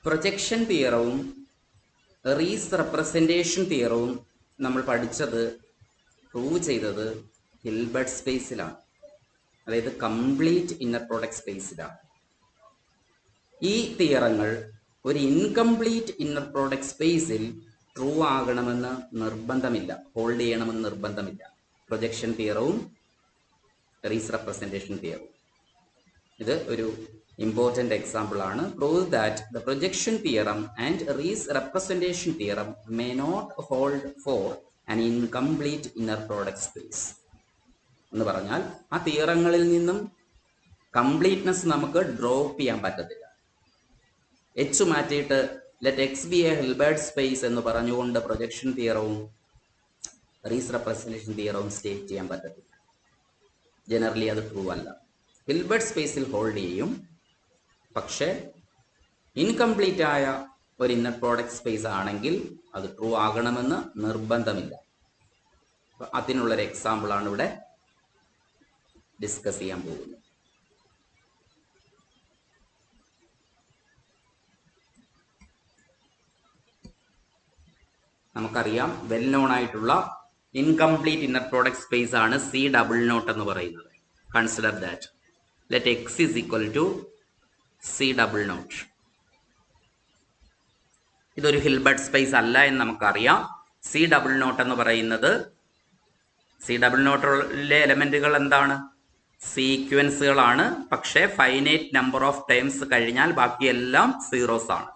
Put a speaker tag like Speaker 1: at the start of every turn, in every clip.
Speaker 1: Projection തിയറവും റീസ് representation തിയറവും നമ്മൾ പഠിച്ചത് prove ചെയ്തത് ഹിൽബർട്ട് സ്പേസിലാണ്, അതായത് കംപ്ലീറ്റ് ഇന്നർ പ്രോഡക്റ്റ് സ്പേസിലാണ്. ഈ തിയറങ്ങൾ ഒരു ഇൻകംപ്ലീറ്റ് ഇന്നർ പ്രോഡക്റ്റ് സ്പേസിൽ ട്രൂ ആകണമെന്ന് നിർബന്ധമില്ല, ഹോൾഡ് ചെയ്യണമെന്ന് നിർബന്ധമില്ല. പ്രൊജക്ഷൻ തിയറവും റീസ് റെപ്രസെൻറ്റേഷൻ തിയറവും ഇത് ഒരു important example ആണ്. Prove that the projection theorem and Rees representation theorem may not hold for an incomplete inner product space. എന്ന് പറഞ്ഞാൽ ആ തിയറങ്ങളിൽ നിന്നും കംപ്ലീറ്റ്നെസ് നമുക്ക് ഡ്രോപ്പ് ചെയ്യാൻ പറ്റത്തില്ല. എച്ച് മാറ്റിയിട്ട് let X B A Hilbert space എന്ന് പറഞ്ഞുകൊണ്ട് പ്രൊജക്ഷൻ തിയറവും റീസ് റെപ്രസെൻറ്റേഷൻ തിയറവും സ്റ്റേറ്റ് ചെയ്യാൻ പറ്റത്തില്ല. ജനറലി അത് ട്രൂ അല്ല. ഹിൽബർട്ട് സ്പേസിൽ ഹോൾഡ് ചെയ്യും, പക്ഷേ ഇൻകംപ്ലീറ്റ് ആയ ഒരു ഇന്നർ പ്രോഡക്റ്റ് സ്പേസ് ആണെങ്കിൽ അത് ട്രൂ ആകണമെന്ന് നിർബന്ധമില്ല. അതിനുള്ളൊരു എക്സാമ്പിൾ ആണ് ഇവിടെ ഡിസ്കസ് ചെയ്യാൻ പോകുന്നത്. നമുക്കറിയാം വെൽ നോൺ ആയിട്ടുള്ള ഇൻകംപ്ലീറ്റ് ഇന്നർ പ്രോഡക്റ്റ് സ്പേസ് ആണ് സി ഡബിൾ നോട്ട് എന്ന് പറയുന്നത്. Consider that let X is equal to C double naught. ഇതൊരു ഹിൽബർട്ട് സ്പേസ് അല്ല എന്ന് നമുക്കറിയാം. സി ഡബിൾ നോട്ട് എന്ന് പറയുന്നത്, സി ഡബിൾ നോട്ടിലെ എലമെന്റുകൾ എന്താണ്? സീക്വൻസുകളാണ്. പക്ഷേ ഫൈനൈറ്റ് നമ്പർ ഓഫ് ടൈംസ് കഴിഞ്ഞാൽ ബാക്കിയെല്ലാം സീറോസ് ആണ്.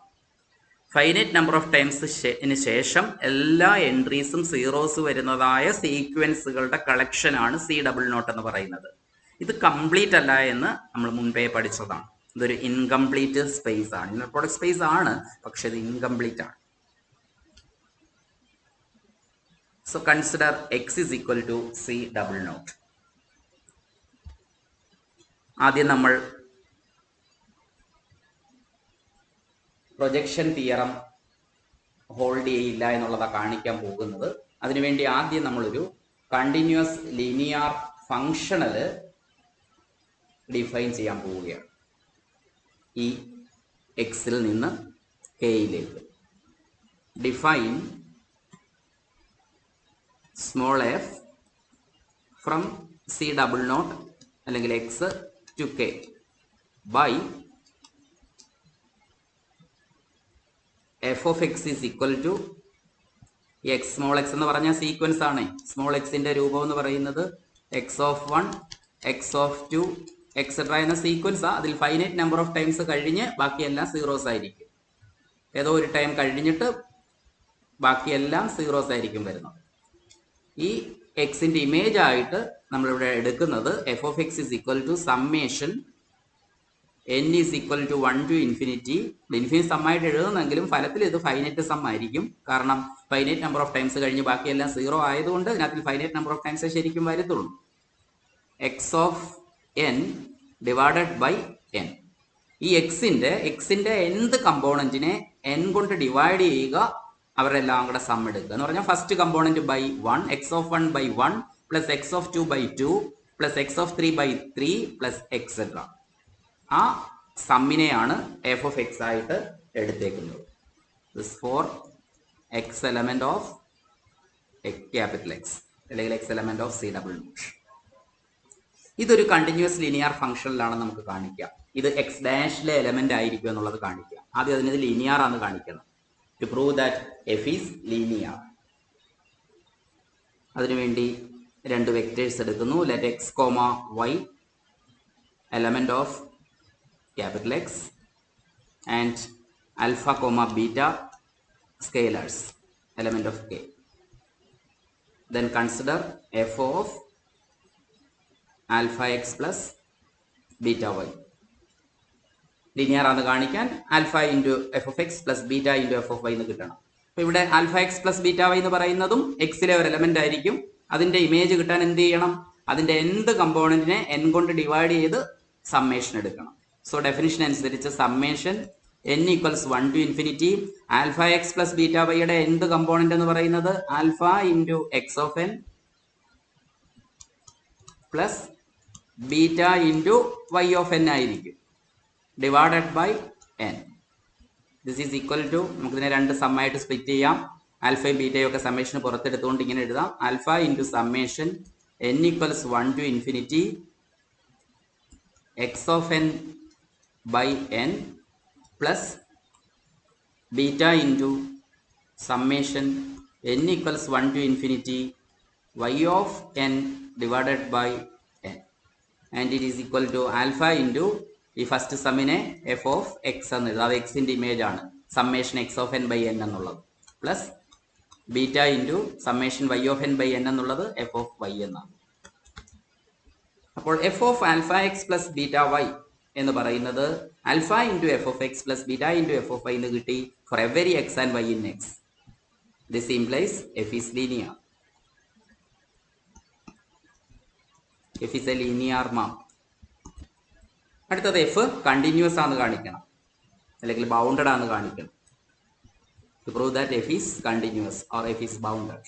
Speaker 1: ഫൈനൈറ്റ് നമ്പർ ഓഫ് ടൈംസിന് ശേഷം എല്ലാ എൻട്രീസും സീറോസ് വരുന്നതായ സീക്വൻസുകളുടെ കളക്ഷൻ ആണ് സി ഡബിൾ നോട്ട് എന്ന് പറയുന്നത്. ഇത് കംപ്ലീറ്റ് അല്ല എന്ന് നമ്മൾ മുൻപേ പഠിച്ചതാണ്. ഇതൊരു ഇൻകംപ്ലീറ്റ് സ്പേസ് ആണ്. ഇന്നർ പ്രോഡക്റ്റ് സ്പേസ് ആണ്, പക്ഷെ ഇത് ഇൻകംപ്ലീറ്റ് ആണ്. So consider X is equal to C double naught. ആദ്യം നമ്മൾ പ്രൊജക്ഷൻ തിയറം ഹോൾഡ് ചെയ്യില്ല എന്നുള്ളതാണ് കാണിക്കാൻ പോകുന്നത്. അതിനുവേണ്ടി ആദ്യം നമ്മളൊരു കണ്ടിന്യൂസ് ലീനിയർ ഫങ്ഷണല് ഡിഫൈൻ ചെയ്യാൻ പോവുകയാണ്. ഈ എക്സിൽ നിന്ന് കെയിലേക്ക് define small F from C double naught അല്ലെങ്കിൽ X to K by F of X is equal to X small X എന്ന് പറഞ്ഞാൽ സീക്വൻസ് ആണ്. സ്മോൾ എക്സിന്റെ രൂപം എന്ന് പറയുന്നത് X of 1, X of 2 etcetera എന്ന സീക്വൻസാ. അതിൽ ഫൈനൈറ്റ് നമ്പർ ഓഫ് ടൈംസ് കഴിഞ്ഞ് ബാക്കിയെല്ലാം സീറോസ് ആയിരിക്കും. ഏതോ ഒരു ടൈം കഴിഞ്ഞിട്ട് ബാക്കിയെല്ലാം സീറോസ് ആയിരിക്കും വരുന്നത്. ഈ എക്സിന്റെ ഇമേജ് ആയിട്ട് നമ്മളിവിടെ എടുക്കുന്നത് F of X is equal to summation n is equal to 1 to infinity. Infinity സമ്മായിട്ട് എഴുതുന്നെങ്കിലും ഫലത്തിൽ ഇത് ഫൈനൈറ്റ് സം ആയിരിക്കും. കാരണം ഫൈനൈറ്റ് നമ്പർ ഓഫ് ടൈംസ് കഴിഞ്ഞ് ബാക്കിയെല്ലാം സീറോ ആയതുകൊണ്ട് ഇതിനകത്ത് ഫൈനൈറ്റ് നമ്പർ ഓഫ് ടൈംസ് ശരിക്കും വരത്തുള്ളൂ. X of n divided by n. ഈ എക്സിന്റെ എന്ത് കമ്പോണന്റിനെ n കൊണ്ട് ഡിവൈഡ് ചെയ്യുക, അവരെല്ലാം കൂടെ സം എടുക്കുക എന്ന് പറഞ്ഞാൽ first component by 1, X of 1 by 1 plus X of 2 by 2 plus X of 3 by 3 plus etcetera. ആ സമ്മിനെയാണ് എഫ് ഓഫ് എക്സ് ആയിട്ട് എടുത്തേക്കുന്നത്. This for X element of capital X അല്ലെങ്കിൽ X element of C double naught. ഇതൊരു continuous linear ഫംഗ്ഷനിലാണ് നമുക്ക് കാണിക്കാം. ഇത് എക്സ് ഡാഷിലെ എലമെന്റ് ആയിരിക്കും എന്നുള്ളത് കാണിക്കാം. ആദ്യം അതിന് ലീനിയർ ആണ് കാണിക്കണം. To prove that F is linear. അതിനുവേണ്ടി രണ്ട് വെക്ടേഴ്സ് എടുക്കുന്നു. Let X comma Y element of capital X and alpha comma beta scalars element of K. Then consider f of alpha x plus beta y. Linear ആണ് കാണിക്കാൻ alpha into F of X plus beta into F of Y എന്ന് കിട്ടണം. അപ്പോൾ ഇവിടെ alpha X plus beta Y എന്ന് പറയുന്നതും എക്സിലെ ഒരു element ആയിരിക്കും. അതിന്റെ ഇമേജ് കിട്ടാൻ എന്ത് ചെയ്യണം? അതിന്റെ എന്ത് കമ്പോണന്റിനെ n കൊണ്ട് ഡിവൈഡ് ചെയ്ത് സമ്മേഷൻ എടുക്കണം. സോ ഡെഫിനിഷൻ അനുസരിച്ച് summation n equals 1 to infinity alpha X plus beta വൈയുടെ എന്ത് കമ്പോണന്റ് എന്ന് പറയുന്നത് alpha into X of n plus beta into Y of n ആയിരിക്കും divided by n. This is equal to, നമുക്കിതിനെ രണ്ട് സമ്മായിട്ട് split ചെയ്യാം. ആൽഫയും ബീറ്റയും ഒക്കെ സമ്മേഷന് പുറത്തെടുത്തുകൊണ്ട് ഇങ്ങനെ എഴുതാം. Alpha into summation n equals 1 to infinity x of n by n plus beta into summation n equals 1 to infinity y of n divided by n, and it is equal to alpha into ഈ first സമ്മിനെ F of X എന്ന് എഴുതാം. അത് എക്സിൻ്റെ image ആണ്, summation X of N by N എന്നുള്ളത്, plus beta into summation Y of N by N എന്നുള്ളത് F of Y എന്നാണ്. അപ്പോൾ F of alpha X plus beta Y എന്ന് പറയുന്നത് alpha into F of X plus beta into F of Y എന്ന് കിട്ടി for every X and Y in X. This implies F is linear. F is a linear map. അടുത്തത് F continuous ആണെന്ന് കാണിക്കണം, അല്ലെങ്കിൽ bounded ആണെന്ന് കാണിക്കണം. To prove that f is continuous or f is bounded.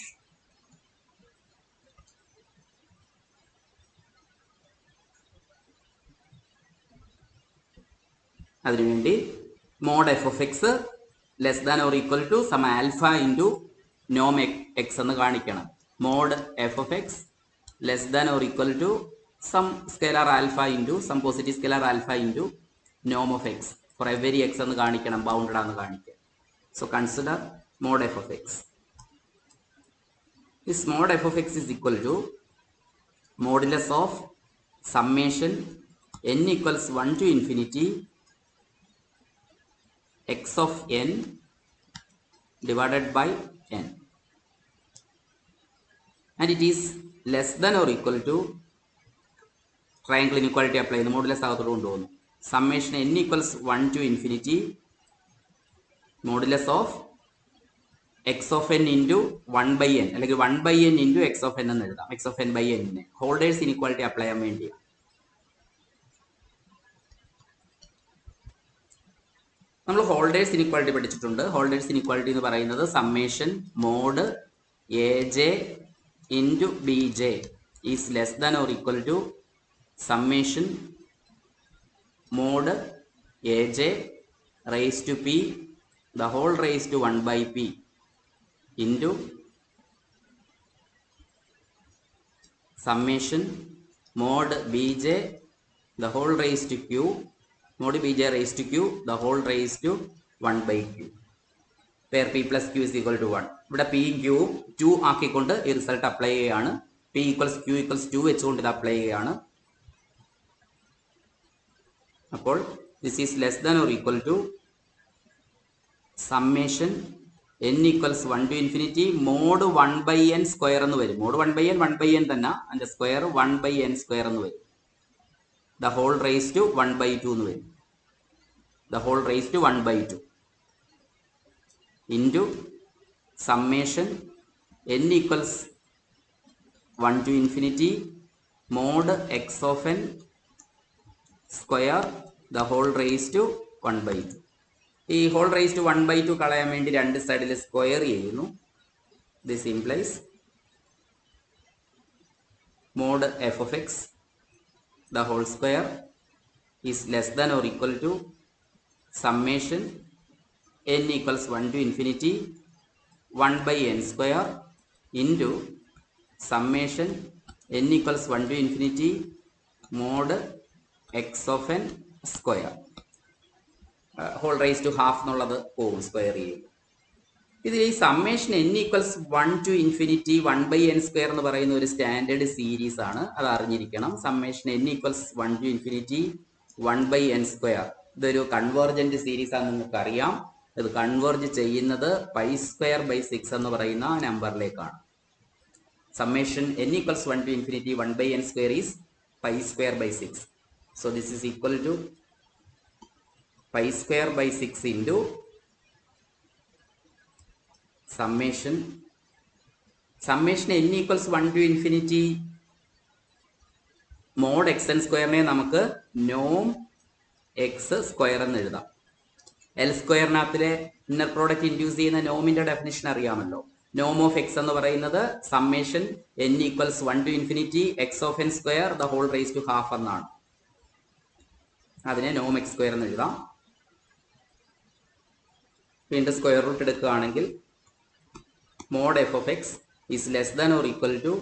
Speaker 1: അതിനുവേണ്ടി mod F of X less than or equal to some alpha into നോം X എന്ന് കാണിക്കണം. Mod F of X less than or equal to some scalar alpha into some positive scalar alpha into നോം of X for every X എന്ന് കാണിക്കണം, bounded ആണെന്ന് കാണിക്കുക. So consider mod f of x. This mod f of x is equal to modulus of summation n equals 1 to infinity x of n divided by n, and it is less than or equal to triangle inequality apply the modulus agathodu kondupovu summation n equals 1 to infinity modulus of X of N into 1 by n, അല്ലെങ്കിൽ 1 by n into X of N എന്ന് എഴുതാം. X of N by എന്നിനെ Holder's inequality apply ചെയ്യാൻ വേണ്ടിയാണ്. നമ്മൾ Holder's inequality പഠിച്ചിട്ടുണ്ട്. Holder's inequality എന്ന് പറയുന്നത് summation mod A J into B J is less than or equal to summation mod A J raise to P the whole raised to 1 by p into summation mod bj the whole raised to q mod bj raised to q the whole raised to 1 by q where p plus q is equal to 1. ഇവിടെ p q 2 ആക്കിക്കൊണ്ട് ഈ result apply ചെയ്യുകയാണ്. p equals q equals 2 വെച്ചുകൊണ്ട് ഇത് apply ചെയ്യുകയാണ്. അപ്പോൾ this is less than or equal to summation n equals 1 to infinity mod 1 by n square എന്ന് വരും. Mode 1 by n തന്നെ, അതിൻ്റെ സ്ക്വയർ 1 by n സ്ക്വയർ എന്ന് വരും. The whole raise to 1 by 2 എന്ന് വരും. The whole raise to 1 by 2 into summation n equals 1 to infinity mod X of n square the whole raise to 1 by 2. ഈ whole raise to 1 by 2 കളയാൻ വേണ്ടി രണ്ട് സൈഡിൽ square ചെയ്യുന്നു. This implies mod F of X the whole square is less than or equal to summation n equals 1 to infinity 1 by n square into summation n equals 1 to infinity mod X of n square. Whole raise to half എന്നുള്ളത് പോകും, square ചെയ്യും. ഇതിൽ ഈ summation n equals 1 to infinity 1 by n square എന്ന് പറയുന്ന ഒരു standard series ആണ്, അത് അറിഞ്ഞിരിക്കണം. Summation n equals 1 to infinity 1 by n square ഇതൊരു കൺവേർജന്റ് സീരീസ് ആണെന്ന് നിങ്ങൾക്ക് അറിയാം. ഇത് കൺവേർജ് ചെയ്യുന്നത് പൈ സ്ക്വയർ ബൈ 6 എന്ന് പറയുന്ന നമ്പറിലേക്കാണ്. Summation n equals 1 to infinity 1 by n square is pi square by 6. So this is equal to pi square by 6 into summation n equals 1 to infinity mod xn സ്ക്വയറിനെ നമുക്ക് നോം X square എന്ന് എഴുതാം. L സ്ക്വയറിനകത്തിലെ inner product induce ചെയ്യുന്ന നോമിന്റെ definition അറിയാമല്ലോ. നോം ഓഫ് എക്സ് എന്ന് പറയുന്നത് summation n equals 1 to infinity X of n square the whole raise to half എന്നാണ്. അതിനെ നോം എക്സ് സ്ക്വയർ എന്ന് എഴുതാം. വീണ്ടും സ്ക്വയർ റൂട്ട് എടുക്കുകയാണെങ്കിൽ mod f of x is less than or equal to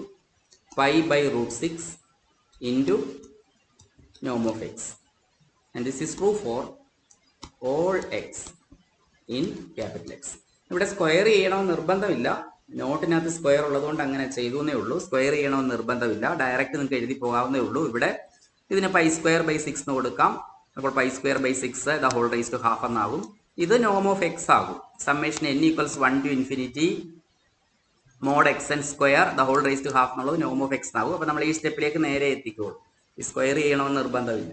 Speaker 1: pi by root 6 into norm of x, and this is true for all x in capital X. ഇവിടെ square ചെയ്യണമെന്ന് നിർബന്ധമില്ല, നോട്ടിനകത്ത് square ഉള്ളതുകൊണ്ട് അങ്ങനെ ചെയ്തു എന്നേ ഉള്ളൂ. Square ചെയ്യണമെന്ന് നിർബന്ധമില്ല, ഡയറക്റ്റ് നിങ്ങൾക്ക് എഴുതി പോകാവുന്നേ ഉള്ളൂ. ഇവിടെ ഇതിന് പൈ സ്ക്വയർ ബൈ 6 എന്ന് കൊടുക്കാം. അപ്പോൾ pi square by 6 the whole raise to half എന്നാകും. ഇത് നോം ഓഫ് എക്സ് ആകും. Summation n equals 1 to infinity mod xn square the whole raise to half എന്നുള്ളത് നോം ഓഫ് എക്സ് ആകും. അപ്പോൾ നമ്മൾ ഈ സ്റ്റെപ്പിലേക്ക് നേരെ എത്തിക്കോളൂ. ഈ സ്ക്വയർ ചെയ്യണമെന്ന് നിർബന്ധമില്ല.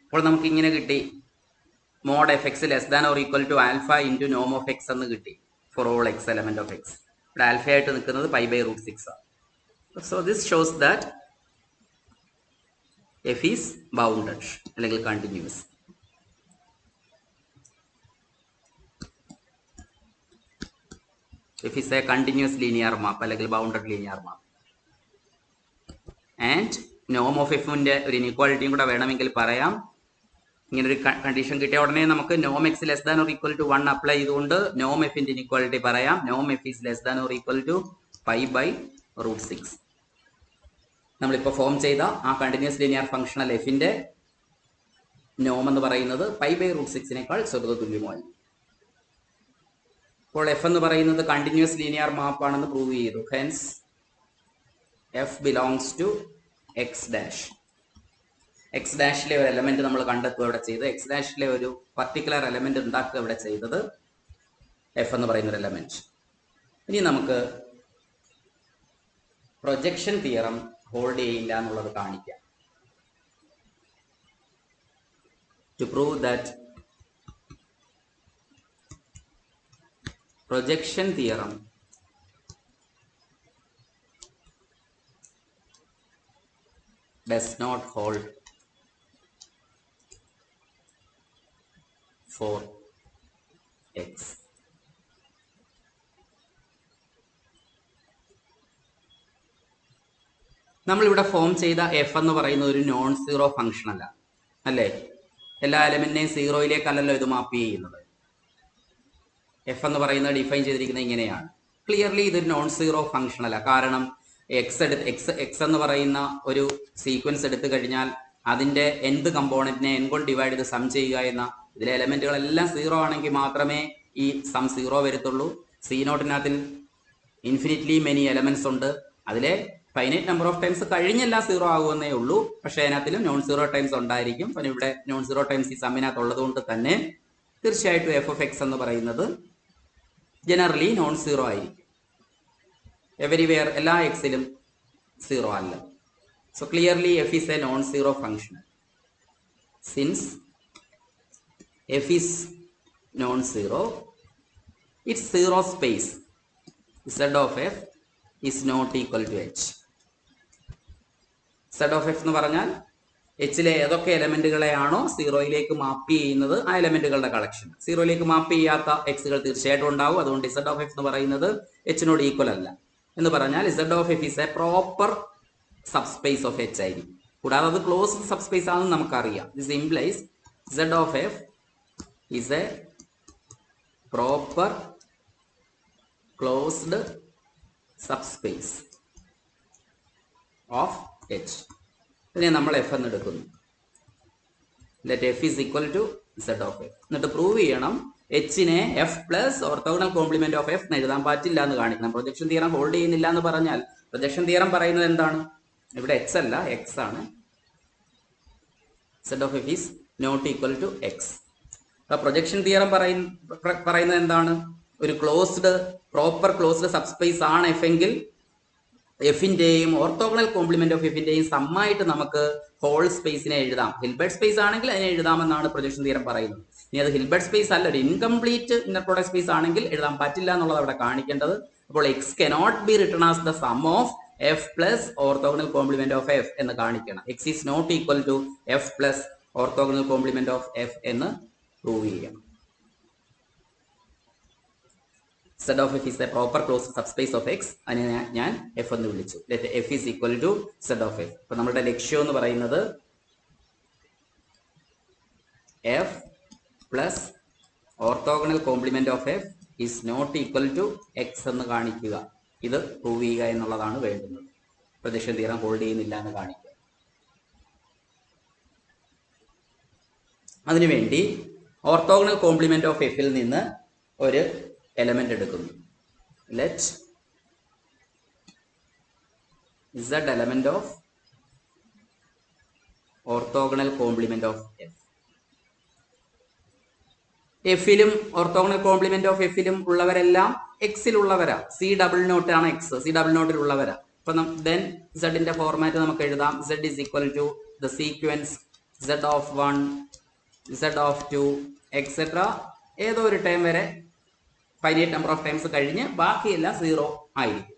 Speaker 1: അപ്പോൾ നമുക്ക് ഇങ്ങനെ കിട്ടി, mod F X less than or equal to alpha into നോം ഓഫ് എക്സ് എന്ന് കിട്ടി for all X element of X. ഇവിടെ ആൽഫ ആയിട്ട് നിൽക്കുന്നത് പൈ ബൈ റൂട്ട് 6 ആണ്. So this shows that F is bounded അല്ലെങ്കിൽ continuous. F is a continuous linear map അല്ലെങ്കിൽ ബൗണ്ടഡ് ലീനിയർ മാപ്പ്. ആൻഡ് നോം ഓഫ് എഫിന്റെ ഒരു ഇനീക്വാളിറ്റിയും കൂടെ വേണമെങ്കിൽ പറയാം. ഇങ്ങനെ ഒരു കണ്ടീഷൻ കിട്ടിയ ഉടനെ നമുക്ക് നോം X less than or equal to 1 apply ചെയ്തുകൊണ്ട് നോം എഫിന്റെ ഇനീക്വാളിറ്റി പറയാം. നോം F is less than or equal to pi by root 6. നമ്മളിപ്പോൾ ഫോം ചെയ്ത ആ കണ്ടിന്യൂസ് ലീനിയർ ഫംഗ്ഷണൽ എഫിന്റെ നോം എന്ന് പറയുന്നത് പൈ ബൈ റൂട്ട് 6 ചെറുത് തുല്യമായി. അപ്പോൾ എഫ് എന്ന് പറയുന്നത് കണ്ടിന്യൂസ് ലീനിയർ മാപ്പ് ആണെന്ന് പ്രൂവ് ചെയ്തു. Hence F belongs to X dash. X ഡാഷിലെ ഒരു എലമെന്റ് നമ്മൾ കണ്ടെത്തുക ഇവിടെ ചെയ്ത്, എക്സ് ഡാഷിലെ ഒരു പർട്ടിക്കുലർ എലമെന്റ് ഉണ്ടാക്കുക ഇവിടെ ചെയ്തത് എഫ് എന്ന് പറയുന്ന ഒരു എലമെന്റ്. ഇനി നമുക്ക് പ്രൊജക്ഷൻ തിയറം ഹോൾഡ് ചെയ്യില്ല എന്നുള്ളത് കാണിക്കാം. To prove that projection theorem does not hold for x. നമ്മളിവിടെ ഫോം ചെയ്ത എഫ് എന്ന് പറയുന്ന ഒരു നോൺ സീറോ ഫംഗ്ഷൻ അല്ല, അല്ലേ? എല്ലാ എലമെന്റിനെയും സീറോയിലേക്കല്ലല്ലോ ഇത് മാപ്പ് ചെയ്യുന്നത്. എഫ് എന്ന് പറയുന്നത് ഡിഫൈൻ ചെയ്തിരിക്കുന്നത് ഇങ്ങനെയാണ്. ക്ലിയർലി ഇതൊരു നോൺ സീറോ ഫംഗ്ഷൻ അല്ല. കാരണം എക്സ് എന്ന് പറയുന്ന ഒരു സീക്വൻസ് എടുത്തു കഴിഞ്ഞാൽ അതിന്റെ എന്ത് കമ്പോണന്റിനെ n കൊണ്ട് ഡിവൈഡ് ചെയ്ത് സം ചെയ്യുക എന്ന ഇതിലെ എലമെന്റുകളെല്ലാം സീറോ ആണെങ്കിൽ മാത്രമേ ഈ സം സീറോ വരത്തുള്ളൂ. സി നോട്ടിനകത്തിൽ ഇൻഫിനിറ്റ്ലി മെനി എലമെന്റ്സ് ഉണ്ട്. അതിലെ ഫൈനൈറ്റ് നമ്പർ ഓഫ് ടൈംസ് കഴിഞ്ഞെല്ലാം സീറോ ആകുമെന്നേ ഉള്ളൂ. പക്ഷേ അതിനകത്തിലും നോൺ സീറോ ടൈംസ് ഉണ്ടായിരിക്കും. അപ്പം ഇവിടെ നോൺ സീറോ ടൈംസ് ഈ സമ്മിനകത്ത് ഉള്ളത് കൊണ്ട് തന്നെ തീർച്ചയായിട്ടും എഫ് ഓഫ് എക്സ് എന്ന് പറയുന്നത് ജനറലി നോൺ സീറോ ആയിരിക്കും. എവരിവെയർ എല്ലാ എക്സിലും സീറോ അല്ല. So clearly F is a non zero function. Since F is non zero, its zero space z of F is not equal to H. z of F എന്ന് പറഞ്ഞാൽ എച്ചിലെ ഏതൊക്കെ എലമെന്റുകളെയാണോ സീറോയിലേക്ക് മാപ്പ് ചെയ്യുന്നത് ആ എലമെന്റുകളുടെ collection. സീറോയിലേക്ക് മാപ്പ് ചെയ്യാത്ത എക്സുകൾ തീർച്ചയായിട്ടും ഉണ്ടാവും. അതുകൊണ്ട് z ഓഫ് എഫ് എന്ന് പറയുന്നത് എച്ചിനോട് ഈക്വൽ അല്ല. എന്ന് പറഞ്ഞാൽ z of F is a proper subspace of H ആയിരിക്കും. കൂടാതെ അത് ക്ലോസ്ഡ് സബ്സ്പേസ് ആണെന്ന് നമുക്കറിയാം. This implies z of F is a proper closed subspace of H. ഇതിനെ നമ്മൾ എഫ് എന്ന് എടുക്കുന്നു. Let F is equal to z of F. എന്നിട്ട് പ്രൂവ് ചെയ്യണം എച്ചിനെ F plus orthogonal complement of F എഴുതാൻ പറ്റില്ല എന്ന് കാണിക്കണം. പ്രൊജക്ഷൻ തിയറം ഹോൾഡ് ചെയ്യുന്നില്ല എന്ന് പറഞ്ഞാൽ പ്രൊജക്ഷൻ തിയറം പറയുന്നത് എന്താണ്? ഇവിടെ എച്ച് അല്ല, എക്സ് ആണ്. z of F is not equal to X. അപ്പൊ പ്രൊജക്ഷൻ തിയറം പറയുന്നത് എന്താണ്? ഒരു ക്ലോസ്ഡ് പ്രോപ്പർ ക്ലോസ്ഡ് സബ്സ്പേസ് ആണ് എഫ് എങ്കിൽ എഫിന്റെയും ഓർത്തോഗണൽ കോംപ്ലിമെന്റ് ഓഫ് എഫിന്റെയും സമ്മായിട്ട് നമുക്ക് ഹോൾ സ്പേസിനെ എഴുതാം. ഹിൽബർട്ട് സ്പേസ് ആണെങ്കിൽ അതിനെ എഴുതാമെന്നാണ് പ്രൊജക്ഷൻ തിയറം പറയുന്നത്. ഇനി അത് ഹിൽബർട്ട് സ്പേസ് അല്ല, ഒരു ഇൻകംപ്ലീറ്റ് ഇന്നർ പ്രോഡക്റ്റ് സ്പേസ് ആണെങ്കിൽ എഴുതാൻ പറ്റില്ല എന്നുള്ളത് അവിടെ കാണിക്കേണ്ടത്. അപ്പോൾ X cannot be written as the sum of F plus orthogonal complement of F എന്ന് കാണിക്കണം. X is not equal to F plus orthogonal complement of F എന്ന് പ്രൂവ് ചെയ്യണം. z of f is a proper closed subspace of x. അതിനെ ഞാൻ f എന്ന് വിളിച്ചു. let f is equal to z of f. അപ്പോൾ നമ്മുടെ ലക്ഷ്യം എന്ന് പറയുന്നത് F plus orthogonal complement of F is not equal to X എന്ന് കാണിക്കുക. ഇത് പ്രൂവ് ചെയ്യുക എന്നുള്ളതാണ് വേണ്ടുന്നത്. പ്രൊജക്ഷൻ തിയറം ഹോൾഡ് ചെയ്യുന്നില്ല എന്ന് കാണിക്കുക. അതിനുവേണ്ടി ഓർത്തോഗണൽ കോംപ്ലിമെന്റ് ഓഫ് എഫിൽ നിന്ന് ഒരു എലമെന്റ് എടുക്കുന്നു. Let z element of orthogonal complement of f. എഫിലും ഓർത്തോഗണൽ കോംപ്ലിമെന്റ് ഓഫ് എഫിലും ഉള്ളവരെല്ലാം എക്സിലുള്ളവരാ. സി ഡബിൾ നോട്ട് ആണ് എക്സ്, സി ഡബിൾ നോട്ടിൽ ഉള്ളവരാ. അപ്പൊ ദെൻ സെഡിന്റെ ഫോർമാറ്റ് നമുക്ക് എഴുതാം. z is equal to the sequence z of 1, z of 2, etc. ഏതോ ഒരു ടൈം വരെ ഫൈനൈറ്റ് നമ്പർ ഓഫ് ടൈംസ് കഴിഞ്ഞ് ബാക്കിയെല്ലാം 0 ആയിരിക്കും.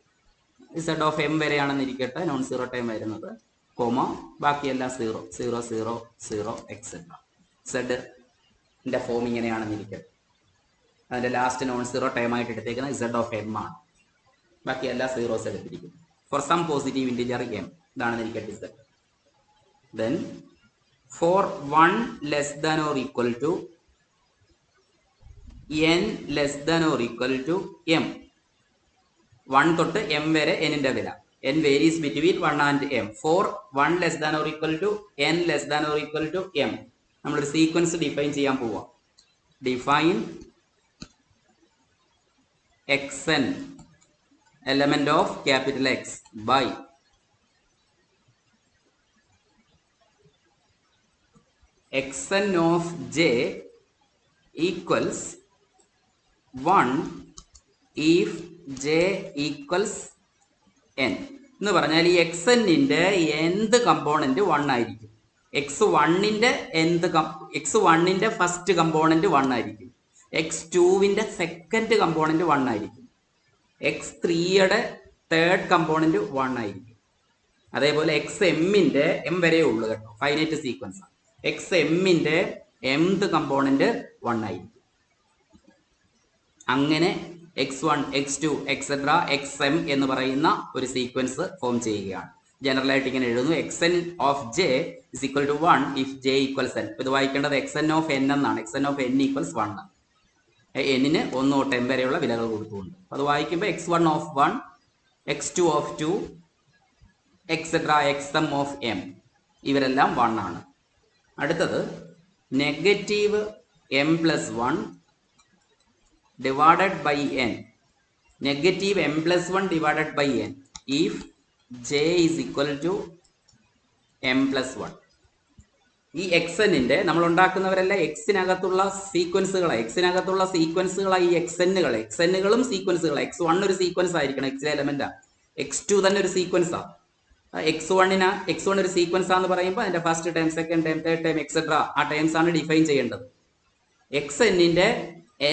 Speaker 1: z ഓഫ് m വരെയാണെന്നിരിക്കട്ടെ നോൺ സീറോ ടൈം വരുന്നത്, കോമ ബാക്കിയെല്ലാം 0 0 0 0 എക്സെട്ര. സെഡിന്റെ ഫോം ഇങ്ങനെയാണെന്നിരിക്കട്ടെ. അതിന്റെ ലാസ്റ്റ് നോൺ സീറോ ടൈം ആയിട്ട് എടുത്തേക്കുന്നത് z ഓഫ് m ആണ്. ബാക്കിയെല്ലാം സീറോസ് എടുത്തിരിക്കുന്നു. For some positive integer m ഇതാണെന്നിരിക്കട്ടെ z. Then for 1 less than or equal to n less than or equal to m. 1 തൊട്ട് m വരെ n-ന്റെ വില. n varies between 1 and m. For 1 less than or equal to n less than or equal to m. നമ്മളൊരു sequence define ചെയ്യാൻ പോവാം. Define xn element of capital X by xn of j equals 1 if j equals n എന്ന് പറഞ്ഞാൽ ഈ xn-ന്റെ nth component 1 ആയിരിക്കും. x1-ന്റെ first component 1 ആയിരിക്കും. x2-ന്റെ second component 1 ആയിരിക്കും. x3-യുടെ third component 1 ആയിരിക്കും. അതേപോലെ xm-ന്റെ m വരെ ഉള്ളു കേട്ടോ, ഫൈനൈറ്റ് സീക്വൻസ് ആണ്. xm-ന്റെ mth കമ്പോണന്റ് 1 ആയിരിക്കും. അങ്ങനെ x1 x2 എക്സെട്ര xm എന്ന് പറയുന്ന ഒരു സീക്വൻസ് ഫോം ചെയ്യുകയാണ്. ജനറൽ ആയിട്ട് ഇങ്ങനെ എഴുതുന്നു. xn of j is equal to 1 if j equals n. ഇത് വായിക്കേണ്ടത് xn ഓഫ് n എന്നാണ്. xn of n equals 1. n-ന് 1 തൊട്ട് m വരെയുള്ള വിലകൾ കൊടുത്തുകൊണ്ട് അത് വായിക്കുമ്പോൾ x1 of 1, x2 of 2 etcetera xm of m ഇവരെല്ലാം 1 ആണ്. അടുത്തത് negative m plus 1 divided by n. Negative m plus 1 divided by n if j is equal to m plus 1. ഈ xn-ന്റെ നമ്മൾ ഉണ്ടാക്കുന്നവരെല്ലാം എക്സിനകത്തുള്ള സീക്വൻസുകളായി ഈ xn-കളും സീക്വൻസുകളാണ്. x1 ഒരു സീക്വൻസ് ആയിരിക്കണം, x എലമെന്റാ. x2 തന്നെ ഒരു സീക്വൻസാ. x1 ഒരു സീക്വൻസ് ആണെന്ന് പറയുമ്പോൾ അതിന്റെ first time, second time, third time etcetera ആ ടൈംസ് ആണ് ഡിഫൈൻ ചെയ്യേണ്ടത്. xn-ന്റെ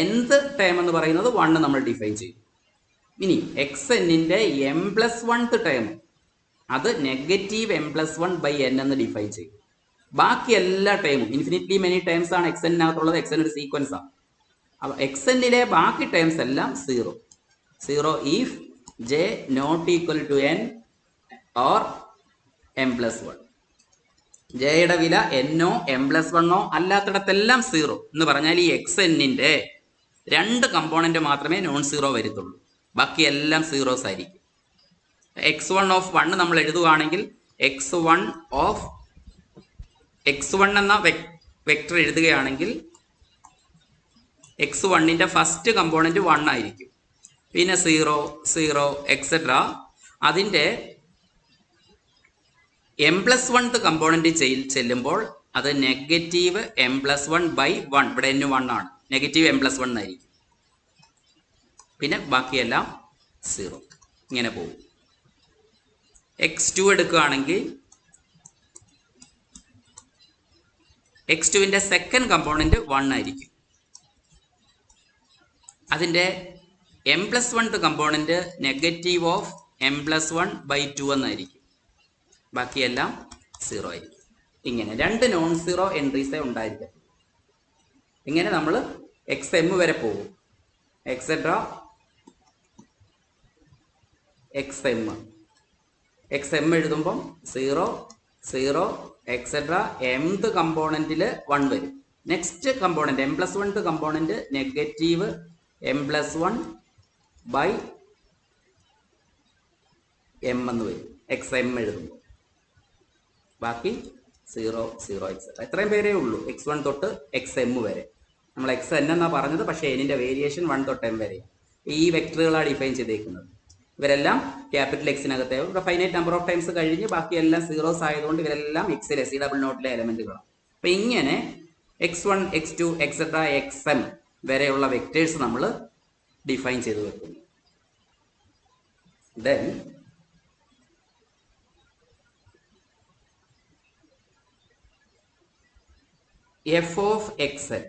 Speaker 1: nth ടൈം എന്ന് പറയുന്നത് 1 നമ്മൾ ഡിഫൈൻ ചെയ്യും. ഇനി xn-ന്റെ m പ്ലസ് 1th ടൈം അത് negative m plus 1 by n എന്ന് ഡിഫൈൻ ചെയ്യും. ബാക്കി എല്ലാ ടൈമും ഇൻഫിനിറ്റ്ലി മെനി ടൈംസ് ആണ് xn-നകത്തുള്ളത്. xn ഒരു സീക്വൻസ് ആണ്. അപ്പോൾ xn-ലെ ബാക്കി ടൈംസ് എല്ലാം 0 0 if j not equal to n or m plus 1. ജയുടെ വില എന്നോ m പ്ലസ് 1ഓ അല്ലാത്തിടത്തെല്ലാം 0 എന്ന് പറഞ്ഞാൽ ഈ xn-ന്റെ 2 കമ്പോണന്റ് മാത്രമേ നോൺ സീറോ വരുത്തുള്ളൂ. ബാക്കി എല്ലാം സീറോസ് ആയിരിക്കും. x1 ഓഫ് 1 നമ്മൾ എഴുതുകയാണെങ്കിൽ x1 എന്ന വെക്ടർ എഴുതുകയാണെങ്കിൽ x1-ന്റെ ഫസ്റ്റ് കമ്പോണന്റ് 1 ആയിരിക്കും. പിന്നെ 0 0 എക്സെട്ര. അതിൻ്റെ m പ്ലസ് 1th കമ്പോണന്റ് ചെല്ലുമ്പോൾ അത് നെഗറ്റീവ് m പ്ലസ് 1 ബൈ 1. ഇവിടെ n 1 ആണ്, നെഗറ്റീവ് m പ്ലസ് 1 ആയിരിക്കും. പിന്നെ ബാക്കിയെല്ലാം 0 ഇങ്ങനെ പോകും. x2 എടുക്കുകയാണെങ്കിൽ x2-ന്റെ സെക്കൻഡ് കമ്പോണന്റ് 1 ആയിരിക്കും. അതിൻ്റെ m plus 1th component negative of m plus 1 by 2 എന്നായിരിക്കും. ബാക്കിയെല്ലാം 0 ആയിരിക്കും. ഇങ്ങനെ 2 നോൺ സീറോ എൻട്രീസേ ഉണ്ടായിരിക്കും. ഇങ്ങനെ നമ്മൾ xm വരെ പോകും. എക്സെട്ര xm എഴുതുമ്പം 0 0 എക്സെട്ര mth കമ്പോണന്റിൽ 1 വരും. Next component m+1 component negative m+1 by m എന്ന് വരും. xm എഴുതുമ്പോൾ ബാക്കി 0 0 എക്സെട്ര. എത്രയും പേരേ ഉള്ളൂ, x1 തൊട്ട് xm വരെ. നമ്മൾ xn എന്നാ പറഞ്ഞത്, പക്ഷേ എന്നിന്റെ വേരിയേഷൻ 1 തൊട്ട് m വരെ. ഈ വെക്ടറുകളാണ് ഡിഫൈൻ ചെയ്തേക്കുന്നത്. ഇവരെല്ലാം ക്യാപിറ്റൽ എക്സിനകത്തെ ഇവിടെ ഫൈനൈറ്റ് നമ്പർ ഓഫ് ടൈംസ് കഴിഞ്ഞ് ബാക്കിയെല്ലാം സീറോസ് ആയതുകൊണ്ട് ഇവരെല്ലാം എക്സിലെ C00 എലമെന്റുകളാണ്. അപ്പൊ ഇങ്ങനെ x1 x2 എക്സെട്ര xm വരെയുള്ള വെക്ടേഴ്സ് നമ്മൾ ഡിഫൈൻ ചെയ്ത് വെക്കുന്നു. ദെൻ f of xn,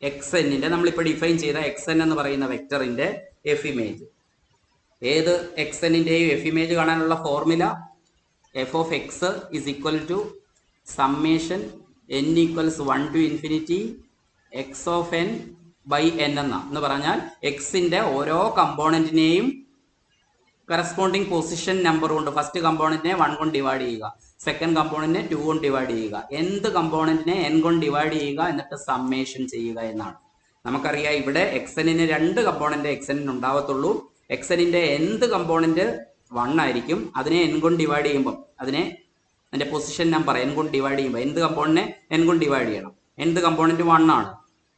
Speaker 1: xnന്റെ നമ്മളിപ്പോൾ ഡിഫൈൻ ചെയ്ത xn എന്ന് പറയുന്ന വെക്ടറിന്റെ എഫ് ഇമേജ്. ഏത് xnന്റെയും എഫ് ഇമേജ് കാണാനുള്ള formula f of x is equal to summation n equals 1 to infinity x of n by n എന്ന് പറഞ്ഞാൽ എക്സിന്റെ ഓരോ കമ്പോണന്റിനെയും കറസ്പോണ്ടിങ് പൊസിഷൻ നമ്പർ കൊണ്ട് ഫസ്റ്റ് കമ്പോണന്റിനെ 1 കൊണ്ട് ഡിവൈഡ് ചെയ്യുക, സെക്കൻഡ് കമ്പോണന്റിനെ 2 കൊണ്ട് ഡിവൈഡ് ചെയ്യുക, എന്ത് കമ്പോണന്റിനെ n കൊണ്ട് ഡിവൈഡ് ചെയ്യുക, എന്നിട്ട് സമ്മേഷൻ ചെയ്യുക എന്നാണ്. നമുക്കറിയാം ഇവിടെ xnന് 2 കമ്പോണന്റ് xn ഉണ്ടാവത്തുള്ളൂ. xnന്റെ എന്ത് കമ്പോണന്റ് 1 ആയിരിക്കും. അതിനെ n കൊണ്ട് ഡിവൈഡ് ചെയ്യുമ്പോൾ അതിന്റെ പൊസിഷൻ നമ്പർ n കൊണ്ട് ഡിവൈഡ് ചെയ്യുമ്പോൾ എന്ത് കമ്പോണന്റിനെ n കൊണ്ട് ഡിവൈഡ് ചെയ്യണം. എന്ത് കമ്പോണന്റ് 1 ആണ്,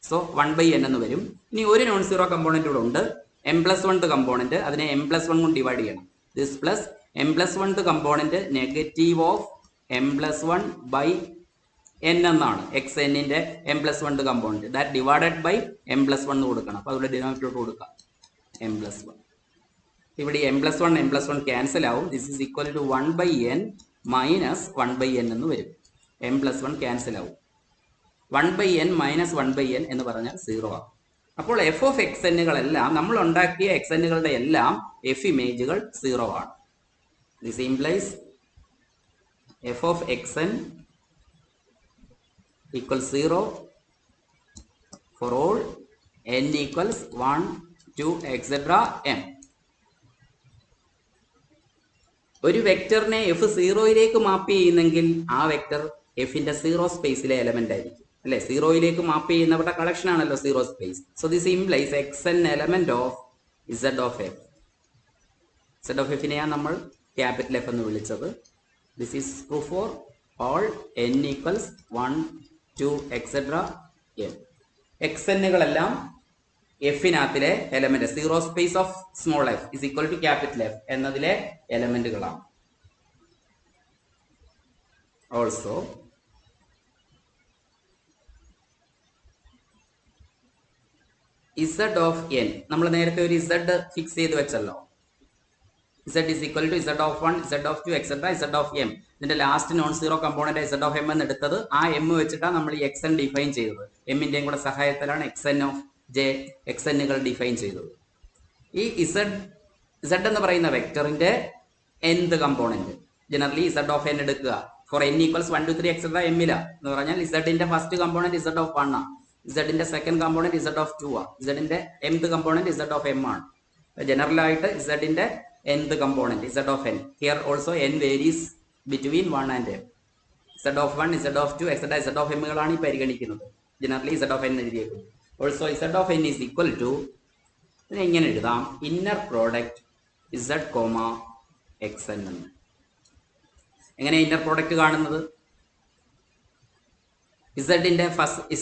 Speaker 1: സോ 1/n എന്ന് വരും. ഇനി ഒരു നോൺ സീറോ കമ്പോണന്റ് ഇവിടെ ഉണ്ട്, m+1 കമ്പോണന്റ്, അതിനെ m+1 കൊണ്ട് ഡിവൈഡ് ചെയ്യണം. This plus m+1 component negative of m+1 by n എന്നാണ് xnന്റെ m+1 component. That divided by m+1 കൊടുക്കണം. അപ്പൊ അവിടെ ഡിനോമിനേറ്റർ കൊടുക്കാം m+1. ഇവിടെ m+1 ക്യാൻസൽ ആവും. This is equal to 1/n minus 1/n എന്ന് വരും. m+1 ക്യാൻസൽ ആവും. 1/n മൈനസ് 1/n എന്ന് പറഞ്ഞാൽ 0 ആവും. അപ്പോൾ എഫ് ഓഫ് xnകളെല്ലാം നമ്മൾ ഉണ്ടാക്കിയ xnകളുടെ എല്ലാം എഫ് ഇമേജുകൾ 0 ആണ്. This implies F of xn equals 0 four all n equals 1 2 etcetera m. ഒരു വെക്ടറിനെ എഫ് 0യിലേക്ക് മാപ്പ് ചെയ്യുന്നെങ്കിൽ ആ വെക്ടർ എഫിന്റെ 0 സ്പേസിലെ എലമെന്റ് ആയിരിക്കും. അല്ലെ, 0യിലേക്ക് മാപ്പ് ചെയ്യുന്നവരുടെ കളക്ഷൻ ആണല്ലോ 0 space. So this implies xn element of z of f. z of f നെയാണ് നമ്മൾ ക്യാപിറ്റൽ എഫ് എന്ന് വിളിച്ചത്. This is true for all n equals 1 2 etcetera m. xnകളെല്ലാം എഫിനകത്തിലെ element 0 space of small F is equal to capital F എന്നതിലെ എലമെന്റുകളാണ്. Also z of n നമ്മൾ നേരത്തെ ഒരു z ഫിക്സ് ചെയ്ത് വെച്ചല്ലോ. z is equal to z of 1 z of 2 etc z of m. ഇതിന്റെ last non zero component z of m എന്ന് എടുത്തത് ആ m വെച്ചിട്ടാണ് നമ്മൾ ഈ xn ഡിഫൈൻ ചെയ്തത്. m-ന്റെയും കൂടെ സഹായത്തിലാണ് xn of j xnകൾ ഡിഫൈൻ ചെയ്തത്. ഈ z എന്ന് പറയുന്ന വെക്ടറിന്റെ nth component generally z of n എടുക്കുക. For n equals 1 2 3 etc m ല എന്ന് പറഞ്ഞാൽ z-ന്റെ ഫസ്റ്റ് കമ്പോണന്റ് z of 1 ആണ്, z-ന്റെ സെക്കൻഡ് കമ്പോണന്റ് z of 2 ആണ്, z-ന്റെ mth component z of m ആണ്. ജനറൽ ആയിട്ട് z-ന്റെ nth component z of n. Here also n varies between 1 and m. z of 1 z of 2 etc z of m കളാണ് ഈ പരിഗണിക്കുന്നത്. ജനറലി z of n എഴുതിയേക്കുന്നത്. Also z of n is equal to ഇങ്ങനെ എഴുതാം, inner product z, xn എന്ന്. എങ്ങനെ inner product കാണുന്നത്?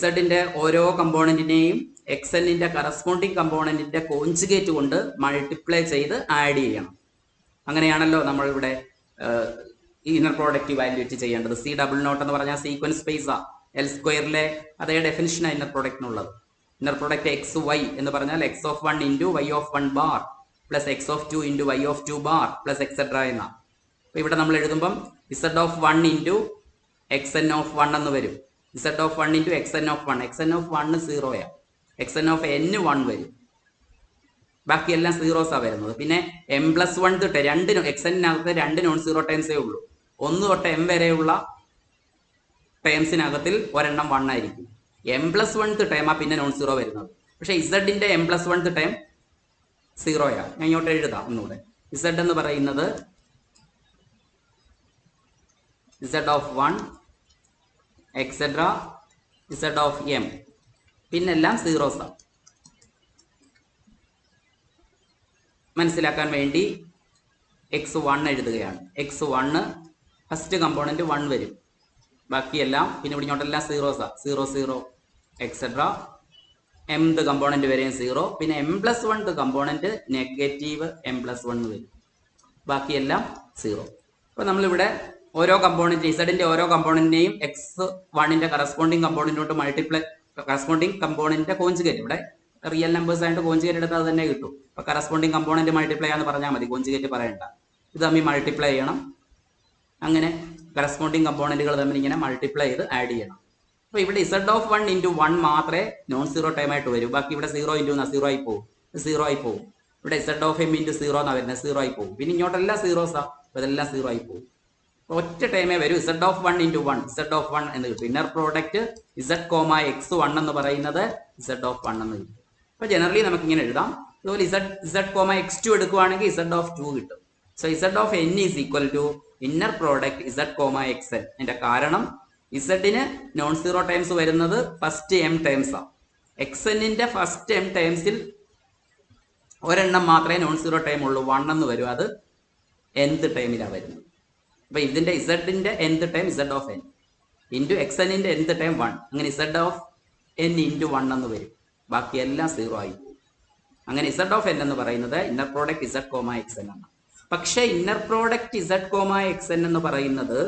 Speaker 1: z-ന്റെ ഓരോ കമ്പോണന്റിനെയും xnന്റെ കറസ്പോണ്ടിങ് കമ്പോണന്റിന്റെ കോൺജുഗേറ്റ് കൊണ്ട് മൾട്ടിപ്ലൈ ചെയ്ത് ആഡ് ചെയ്യണം. അങ്ങനെയാണല്ലോ നമ്മൾ ഇവിടെ ഇന്നർ പ്രോഡക്റ്റ് ഇവാലുവേറ്റ് ചെയ്യേണ്ടത്. C00 എന്ന് പറഞ്ഞാൽ സീക്വൻസ് സ്പേസാ. L² അതേ ഡെഫിനിഷനാണ് ഇന്നർ പ്രോഡക്റ്റിനുള്ളത്. ഇന്നർ പ്രോഡക്റ്റ് x y എന്ന് പറഞ്ഞാൽ x of 1 into y of 1 bar plus x of 2 into y of 2 bar plus etcetera എന്നാ. അപ്പൊ ഇവിടെ നമ്മൾ എഴുതുമ്പം z of 1 into xn of 1 എന്ന് വരും. z of 1 into xn of 1. xn of 1 0 xn of n 1 വരും. ബാക്കിയെല്ലാം സീറോസാണ് വരുന്നത്. പിന്നെ m+1 തൊട്ട് xnനകത്ത് 2 നോൺ സീറോ ടൈംസേ ഉള്ളൂ. 1 തൊട്ട് m വരെയുള്ള ടൈംസിനകത്തിൽ ഒരെണ്ണം 1 ആയിരിക്കും. m+1 ടൈമാ പിന്നെ നോൺ സീറോ വരുന്നത്. പക്ഷെ z-ന്റെ m+1 ടൈം 0യാ. ഞാൻ ഇങ്ങോട്ട് എഴുതാം ഒന്നുകൂടെ. z എന്ന് പറയുന്നത് z of 1 etc Z of M, പിന്നെല്ലാം സീറോസാണ്. മനസ്സിലാക്കാൻ വേണ്ടി x1 എഴുതുകയാണ്. x1 ഫസ്റ്റ് കമ്പോണന്റ് 1 വരും, ബാക്കിയെല്ലാം പിന്നെ ഇവിടെ ഇങ്ങോട്ടെല്ലാം സീറോസാ, 0 0 എക്സെട്ര. mth കമ്പോണന്റ് വരെയും 0, പിന്നെ m+1 കമ്പോണന്റ് നെഗറ്റീവ് m+1 വരും, ബാക്കിയെല്ലാം 0. അപ്പോൾ നമ്മളിവിടെ ഓരോ കമ്പോണന്റ് ഇസഡിന്റെ ഓരോ കമ്പോണന്റിനെയും x1ന്റെ കറസ്പോണ്ടിങ് കമ്പോണന്റിനോട്ട് മൾട്ടിപ്ലൈ, കറസ്പോണ്ടിങ് കമ്പോണന്റിന്റെ കോഞ്ചുഗേറ്റ്, ഇവിടെ റിയൽ നമ്പേഴ്സ് ആയിട്ട് കോഞ്ചുഗേറ്റ് എടുത്താൽ അത് തന്നെ കിട്ടും. അപ്പൊ കറസ്പോണ്ടിങ് കമ്പോണന്റ് മൾട്ടിപ്ലൈ ആണെന്ന് പറഞ്ഞാൽ മതി, കോഞ്ചുഗേറ്റ് പറയണ്ട. ഇത് തമ്മിൽ മൾട്ടിപ്ലൈ ചെയ്യണം. അങ്ങനെ കറസ്പോണ്ടിങ് കമ്പോണന്റുകൾ തമ്മിൽ ഇങ്ങനെ മൾട്ടിപ്ലൈ ചെയ്ത് ആഡ് ചെയ്യണം. അപ്പൊ ഇവിടെ ഇസഡ് ഓഫ് 1 × 1 മാത്രമേ നോൺ സീറോ ടൈം ആയിട്ട് വരൂ, ബാക്കി ഇവിടെ 0 × 0 ആയി പോകും, 0 ആയി പോകും. ഇവിടെ ഇസഡ് ഓഫ് m × 0 എന്നാണ് വരുന്നത്, 0 ആയി പോകും. പിന്നെ ഇങ്ങോട്ടെല്ലാം സീറോസാ, ഇതെല്ലാം 0 ആയി പോകും. ഒറ്റ ടൈമേ വരും. ഇസഡ് ഓഫ് 1 × 1, ഇസഡ് ഓഫ് 1 എന്ന് കിട്ടും. ഇന്നർ പ്രോഡക്റ്റ് z, x1 എന്ന് പറയുന്നത് ഇസഡ് ഓഫ് 1 എന്ന് കിട്ടും. അപ്പൊ ജനറലി നമുക്ക് ഇങ്ങനെ എഴുതാം. അതുപോലെ z, x2 എടുക്കുവാണെങ്കിൽ ഇസഡ് ഓഫ് 2 കിട്ടും. So Z of n is equal to inner product z, xn. അതിന്റെ കാരണം ഇസഡിന് നോൺ സീറോ ടൈംസ് വരുന്നത് ഫസ്റ്റ് m ടൈംസ് ആണ്. xnന്റെ ഫസ്റ്റ് m ടൈംസിൽ ഒരെണ്ണം മാത്രമേ നോൺ സീറോ ടൈം ഉള്ളൂ, 1 എന്ന് വരും. അത് nth ടൈമിലാണ് വരുന്നത്. അപ്പൊ ഇതിന്റെ ഇസഡിന്റെ nth time Z of n into xnന്റെ nth ടൈം 1, അങ്ങനെ ഇസഡ് ഓഫ് n × 1 എന്ന് വരും, ബാക്കി എല്ലാം 0 ആയി പോകും. അങ്ങനെ ഇസഡ് ഓഫ് n എന്ന് പറയുന്നത് ഇന്നർ പ്രോഡക്റ്റ് z, xn ആണ്. പക്ഷെ ഇന്നർ പ്രോഡക്റ്റ് z, xn എന്ന് പറയുന്നത്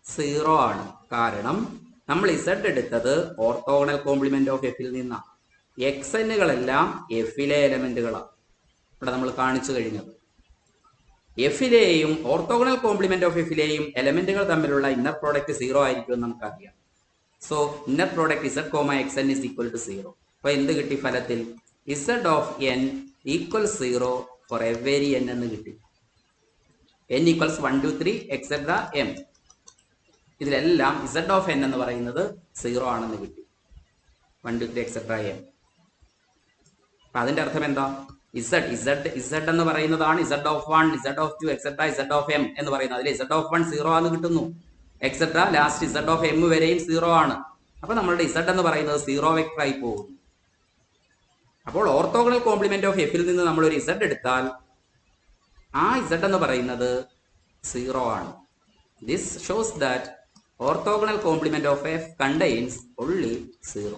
Speaker 1: 0 ആണ്. കാരണം നമ്മൾ z എടുത്തത് ഓർത്തോഗണൽ കോംപ്ലിമെന്റ് ഓഫ് എഫിൽ നിന്നാണ്. xnകളെല്ലാം എഫിലെ എലമെന്റുകളാണ്. ഇവിടെ നമ്മൾ കാണിച്ചു കഴിഞ്ഞത് എഫിലെയും ഓർത്തോഗണൽ കോംപ്ലിമെന്റ് ഓഫ് എഫിലെയും എലമെന്റുകൾ തമ്മിലുള്ള ഇന്നർ പ്രോഡക്റ്റ് 0 ആയിരിക്കും നമുക്കറിയാം. So inner product z, xn is equal to 0. അപ്പൊ എന്ത് കിട്ടി ഫലത്തിൽ? z of n equal 0 for every n എന്ന് കിട്ടി. n equals 1 2 3 etcetera m. ഇതിലെല്ലാം z ഓഫ് n എന്ന് പറയുന്നത് 0 ആണെന്ന് കിട്ടി, 1 2 3 എക്സെട്ര m. അപ്പൊ അതിന്റെ അർത്ഥം എന്താ? z എന്ന് പറയുന്നതാണ് z of 1, z of 2 etcetera z of m എന്ന് പറയുന്നത്. അതിൽ z ഓഫ് 1 0 ആണെന്ന് കിട്ടുന്നു, etcetera last z of m വരെയും 0 ആണ്. അപ്പൊ നമ്മളുടെ z എന്ന് പറയുന്നത് 0 വെക്ടർ ആയി പോകും. അപ്പോൾ ഓർത്തോഗണൽ കോംപ്ലിമെന്റ് ഓഫ് എഫിൽ നിന്ന് നമ്മൾ ഒരു z എടുത്താൽ ആ z എന്ന് പറയുന്നത് 0 ആണ്. This shows that orthogonal complement of F contains only 0.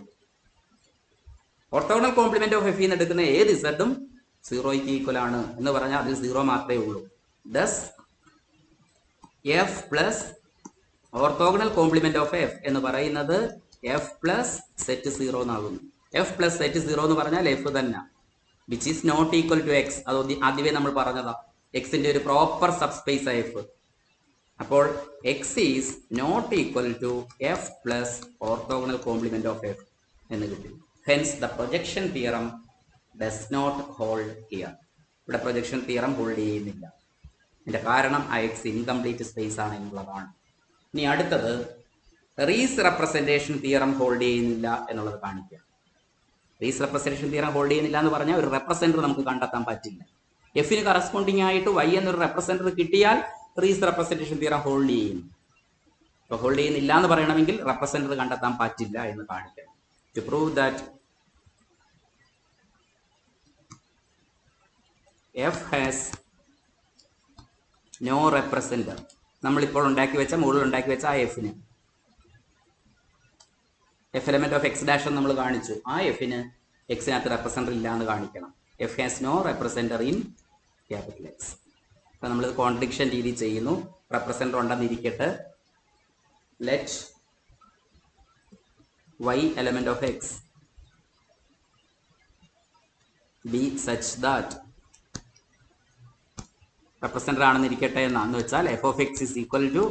Speaker 1: Orthogonal complement of F നിന്ന് എടുക്കുന്ന ഏത് z-ഉം 0ക്ക് ഈക്വൽ ആണ് എന്ന് പറഞ്ഞാൽ അതിൽ 0 മാത്രമേ ഉള്ളൂ. Thus F plus orthogonal complement of F എന്ന് പറയുന്നത് എഫ് പ്ലസ് സെറ്റ് 0 എന്നാകുന്നു. എഫ് പ്ലസ് സെറ്റ് 0 എന്ന് പറഞ്ഞാൽ എഫ് തന്നെ, which is not equal to X. അത് ആദ്യമേ നമ്മൾ പറഞ്ഞതാ, എക്സിന്റെ ഒരു പ്രോപ്പർ സബ്സ്പേസ് എഫ്. അപ്പോൾ X is not equal to F plus orthogonal complement of F എന്ന് കിട്ടി. Hence the projection theorem does not hold here. ഇവിടെ പ്രൊജക്ഷൻ തിയറം ഹോൾഡ് ചെയ്യുന്നില്ല. ഇതിന്റെ കാരണം ആ എക്സ് ഇൻകംപ്ലീറ്റ് സ്പേസ് ആണ് എന്നുള്ളതാണ്. ഇനി അടുത്തത് റീസ് റെപ്രസെന്റേഷൻ തിയറം ഹോൾഡ് ചെയ്യുന്നില്ല എന്നുള്ളത് കാണിക്കുക. റീസ് റെപ്രസെന്റേഷൻ തിയറം ഹോൾഡ് ചെയ്യുന്നില്ല എന്ന് പറഞ്ഞാൽ ഒരു റെപ്രസെന്റർ നമുക്ക് കണ്ടെത്താൻ പറ്റില്ല. എഫിന് കറസ്പോണ്ടിങ് ആയിട്ട് y എന്നൊരു റെപ്രസെന്റർ കിട്ടിയാൽ റീസ് റെപ്രസെന്റേഷൻ തിയറം ഹോൾഡ് ചെയ്യുന്നു. അപ്പൊ ഹോൾഡ് ചെയ്യുന്നില്ല എന്ന് പറയണമെങ്കിൽ റെപ്രസെന്റർ കണ്ടെത്താൻ പറ്റില്ല എന്ന് കാണിക്കണം. To prove that F has no representer, നമ്മളിപ്പോൾ മുകളിൽ ഉണ്ടാക്കി വെച്ച ആ എഫിന്, F element of X dash നമ്മൾ കാണിച്ചു, ആ എഫിന് എക്സിനകത്ത് റെപ്രസെന്റർ ഇല്ല എന്ന് കാണിക്കണം. F has no representer in capital X. അപ്പൊ നമ്മൾ കോൺട്രഡിക്ഷൻ രീതി ചെയ്യുന്നു. റെപ്രസെന്റർ ഉണ്ടെന്നിരിക്കട്ടെ, let y element of X be such that representer ആണെന്നിരിക്കട്ടെ എന്ന് വെച്ചാൽ F of X is equal to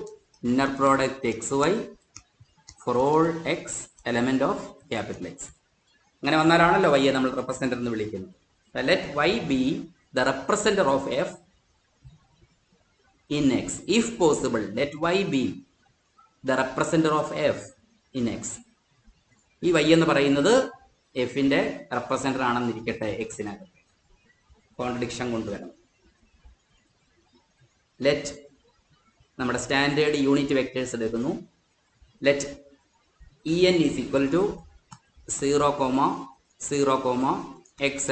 Speaker 1: inner product X Y for all X element of capital X. അങ്ങനെ വന്നാലാണല്ലോ y നമ്മൾ റെപ്രസെന്റർ എന്ന് വിളിക്കുന്നത്. Let y be the representer of f in x. If possible, let y be the representer of f in x. ഈ y എന്ന് പറയുന്നത് എഫിന്റെ റെപ്രസെന്റർ ആണെന്നിരിക്കട്ടെ എക്സിനകത്ത്. കോൺട്രഡിക്ഷൻ കൊണ്ടുവരണം. ലെറ്റ് നമ്മുടെ സ്റ്റാൻഡേർഡ് യൂണിറ്റ് വെക്ടേഴ്സ് എടുക്കുന്നു. Let En is equal to 0, 0, etc,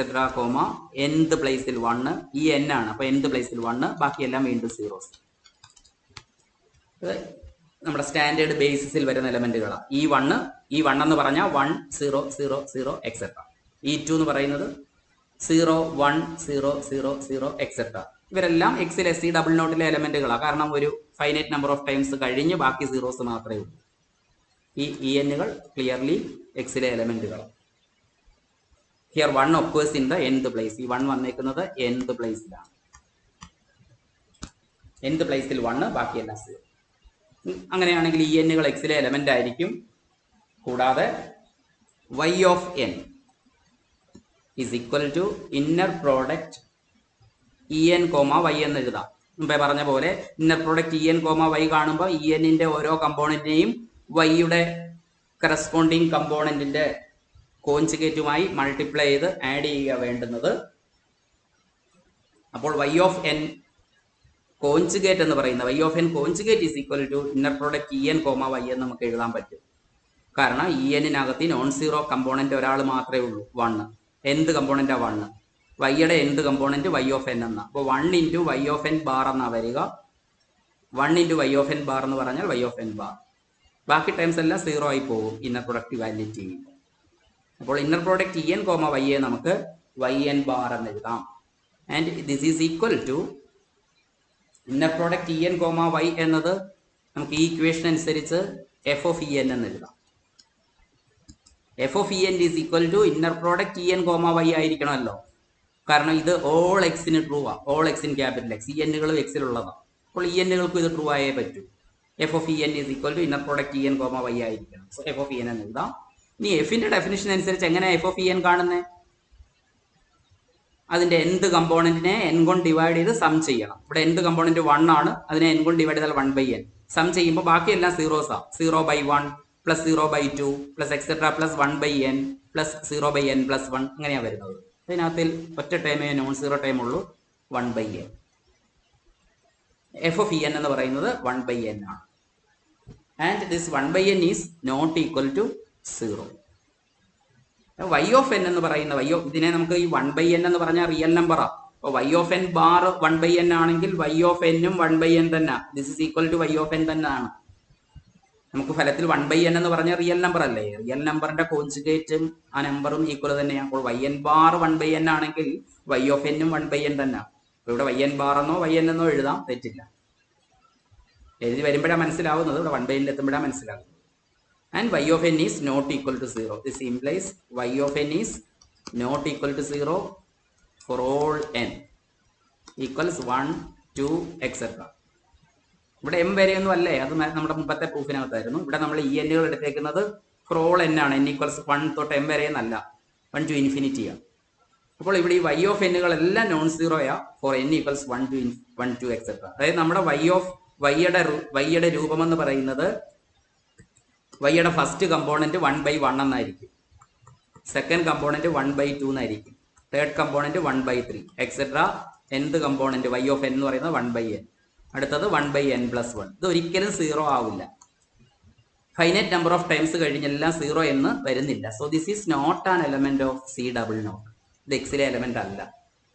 Speaker 1: nth പ്ലേസിൽ 1. ഈ n ആണ്, അപ്പൊ nth പ്ലേസിൽ 1, ബാക്കിയെല്ലാം വീണ്ടും സീറോസ്. നമ്മുടെ സ്റ്റാൻഡേർഡ് ബേസിസിൽ വരുന്ന എലമെന്റുകളാണ്. ഈ 1 എന്ന് പറഞ്ഞാൽ 1 0 0 0 എക്സെട്ര. ഈ 2 എന്ന് പറയുന്നത് 0 1 0 0 0 എക്സെട്ര. ഇവരെല്ലാം എക്സിലെ സി ഡബിൾ നോട്ടിലെ എലമെന്റുകളാണ്. കാരണം ഒരു ഫൈനൈറ്റ് നമ്പർ ഓഫ് ടൈംസ് കഴിഞ്ഞ് ബാക്കി സീറോസ് മാത്രമേ ഉള്ളൂ. ഈ എന്നുകൾ ക്ലിയർലി എക്സിലെ എലമെന്റുകളാണ്. Here 1 occurs in the nth place. ഈ 1 വന്നേക്കുന്നത് nth പ്ലേസിലാണ്. nth പ്ലേസിൽ 1, ബാക്കിയെല്ലാം 0. അങ്ങനെയാണെങ്കിൽ ഈ എന്നുകൾ എക്സിലെ എലമെന്റ് ആയിരിക്കും. കൂടാതെ y of n is equal to inner product en, y എന്ന് എഴുതാം. മുമ്പേ പറഞ്ഞ പോലെ ഇന്നർ പ്രോഡക്റ്റ് en, y കാണുമ്പോൾ ന്റെ ഓരോ കമ്പോണന്റിനെയും വൈയുടെ കറസ്പോണ്ടിങ് കമ്പോണന്റിന്റെ കോൺജുഗേറ്റുമായി മൾട്ടിപ്ലൈ ചെയ്ത് ആഡ് ചെയ്യുക വേണ്ടുന്നത്. അപ്പോൾ y of n കോൺജുഗേറ്റ് എന്ന് പറയുന്നത് y of n conjugate is equal to inner product en, y എന്ന് നമുക്ക് എഴുതാൻ പറ്റും. കാരണം ന്റെ നോൺ സീറോ കമ്പോണന്റ് ഒരാൾ മാത്രമേ ഉള്ളൂ, 1. എന്ത് കമ്പോണന്റാ 1? വൈയുടെ എന്ത് കമ്പോണന്റ് y of n എന്ന. അപ്പോൾ 1 into y of n bar എന്നാ വരിക. 1 into y of n bar എന്ന് പറഞ്ഞാൽ y of n ബാർ. ബാക്കി ടൈംസ് എല്ലാം 0 ആയി പോകും ഇന്നർ പ്രൊഡക്റ്റ് വാല്യൂറ്റ് ചെയ്യുമ്പോൾ. അപ്പോൾ ഇന്നർ പ്രോഡക്റ്റ് en, y നമുക്ക് yn ബാർ എന്ന് എഴുതാം. And this is equal to inner product en, y എന്നത് നമുക്ക് ഈ ഇക്വേഷൻ അനുസരിച്ച് f of en എന്ന് എഴുതാം. f of en is equal to inner product en, y ആയിരിക്കണമല്ലോ. കാരണം ഇത് ഓൾ എക്സിന് ട്രൂ ആ, all X in capital X. ഈ എന്നുകളും എക്സിലുള്ളതാണ്. അപ്പോൾ ഈ എന്നുകൾക്കും ഇത് ട്രൂ ആയേ പറ്റൂ. f of en is equal to inner product en, y ആയിരിക്കണം. സോ f of en എന്ന് എഴുതാം. ഇനി എഫിന്റെ ഡെഫിനിഷൻ അനുസരിച്ച് എങ്ങനെയാണ് f of en കാണുന്നത്? അതിന്റെ nth കമ്പോണന്റിനെ n കൊണ്ട് ഡിവൈഡ് ചെയ്ത് സം ചെയ്യണം. ഇവിടെ nth കമ്പോണന്റ് 1 ആണ്, അതിനെ n കൊണ്ട് ഡിവൈഡ് ചെയ്താൽ 1/n. സം ചെയ്യുമ്പോൾ ബാക്കിയെല്ലാം സീറോസാ. 0/1 plus 0/2 plus etcetera plus 1/n plus 0/n plus 1 ഇങ്ങനെയാണ് വരുന്നത്. അതിനകത്തിൽ ഒറ്റ ടൈമേ നോൺ സീറോ ടൈം ഉള്ളൂ, 1/n. f of en എന്ന് പറയുന്നത് 1/n ആണ്. And this 1/n is not equal to 0. y of n എന്ന് പറയുന്ന ഇതിനെ നമുക്ക് ഈ 1/n എന്ന് പറഞ്ഞാൽ റിയൽ നമ്പറാ. അപ്പോൾ y of n bar 1/n ആണെങ്കിൽ y of n ഉം 1/n തന്നെ. This is equal to y of n തന്നെ ആണ്. നമുക്ക് ഫലത്തിൽ 1/n എന്ന് പറഞ്ഞാൽ റിയൽ നമ്പർ അല്ലേ. റിയൽ നമ്പറിന്റെ കോൺജുഗേറ്റും ആ നമ്പറും ഈക്വൽ തന്നെയാണ്. അപ്പോൾ yn ബാർ 1/n ആണെങ്കിൽ y of n ഉം 1/n തന്നെ. അപ്പോൾ ഇവിടെ yn ബാർ എന്നോ yn എന്നോ എഴുതാം, തെറ്റില്ല. എഴുതി വരുമ്പോഴാണ് മനസ്സിലാവുന്നത്, ഇവിടെ 1/n എത്തുമ്പോഴാണ് മനസ്സിലാകുന്നത്. And y of n is not equal to 0. This implies y of n is not equal to 0 for all n equals 1, 2, etc. ഇവിടെ m വരെയൊന്നും അല്ലേ, അത് നമ്മുടെ മുമ്പത്തെ പ്രൂഫിനകത്തായിരുന്നു. ഇവിടെ നമ്മൾ ഈ എന്നുകൾ എടുത്തേക്കുന്നത് ഫോർ ഓൾ n ആണ്. n ഈക്വൽസ് 1 തൊട്ട് m വരെ എന്നല്ല, 1 to infinity ആണ്. അപ്പോൾ ഇവിടെ ഈ y of n എല്ലാം നോൺ സീറോയാ for n equals 1 to etc. അതായത് നമ്മുടെ വൈയുടെ രൂപം എന്ന് പറയുന്നത് വൈയുടെ ഫസ്റ്റ് കമ്പോണന്റ് 1/1 എന്നായിരിക്കും, സെക്കൻഡ് കമ്പോണന്റ് 1/2 എന്നായിരിക്കും, third component 1/3 etcetera. nth component y of n എന്ന് പറയുന്നത് 1/n, അടുത്തത് 1/n+1. ഇത് ഒരിക്കലും 0 ആവില്ല. ഫൈനൈറ്റ് നമ്പർ ഓഫ് ടൈംസ് കഴിഞ്ഞെല്ലാം 0 എന്ന് വരുന്നില്ല. So this is not an element of C double not. ഇത് എക്സിലെ എലമെന്റ് അല്ല.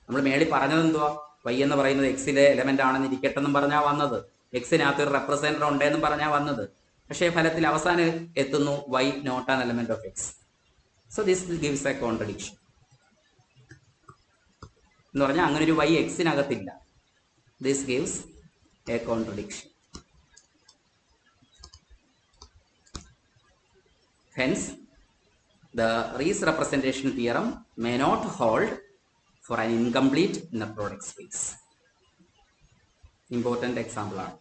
Speaker 1: നമ്മൾ മേളിൽ പറഞ്ഞത് എന്തുവാ? y എന്ന് പറയുന്നത് എക്സിലെ എലമെന്റ് ആണെന്ന് ഇരിക്കട്ടെന്നും പറഞ്ഞാൽ വന്നത്, എക്സിനകത്ത് ഒരു റെപ്രസെന്റർ ഉണ്ടെന്നും പറഞ്ഞാൽ വന്നത്. പക്ഷേ ഫലത്തിൽ അവസാനം എത്തുന്നു y not an element of x. So this gives a contradiction എന്ന് പറഞ്ഞാൽ അങ്ങനെ ഒരു y എക്സിനകത്തില്ല. This gives a contradiction. Hence the Rees representation theorem may not hold for an incomplete inner product space. Important example ആണ്.